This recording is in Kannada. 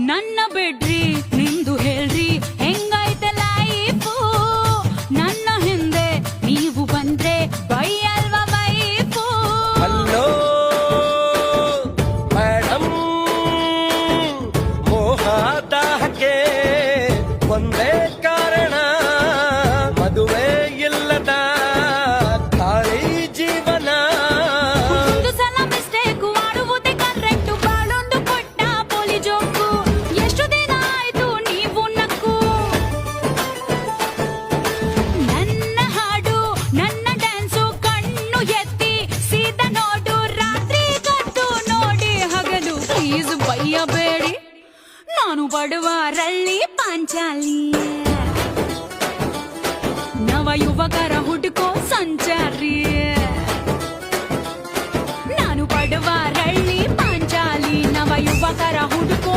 ನನ್ನ ಬಿಡ್ರಿ ನಿಂದು ಹೇಳ್ರಿ ಹೆಂಗೈತೆ ಲೈಫು ನನ್ನ ಹಿಂದೆ ನೀವು ಬಂದ್ರೆ ಬೈಯಲ್ವಾ ವೈಫು ಹಲೋ ಮೇಡಮ್ ಮೋಹದಾಹಕ್ಕೆ ಒಂದೇ ಕಾರಣ ಮದುವೆ ಇಲ್ಲದ ಖಾಲಿ ಜೀವನ ಒಂದು ಸಲ ಮಿಸ್ಟೇಕ್ ಮಾಡುವುದೇ ಕರೆಕ್ಟು ಬಾಳೊಂದು ಪುಟ್ಟ ಪೋಲಿ ಜೋಕು ಎಷ್ಟು ದಿನ ಆಯ್ತು ನೀವು ನಕ್ಕು ನನ್ನ ಹಾಡು ನನ್ನ ಡ್ಯಾನ್ಸು ಕಣ್ಣು ಎತ್ತಿ ಸೀದಾ ನೋಡು ರಾತ್ರಿ ಕದ್ದು ನೋಡಿ ಹಗಲು ಪ್ಲೀಸ್ ಬೈಯಬೇಡಿ ನಾನು ಬಡವರಳ್ಳಿ ಪಾಂಚಾಲಿ ನವ ಯುವಕರ ಹುಡುಕೋ ಸಂಚಾರಿ ನಾನು ಬಡವರಳ್ಳಿ ಪಾಂಚಾಲಿ ನವ ಯುವಕರ ಹುಡುಕೋ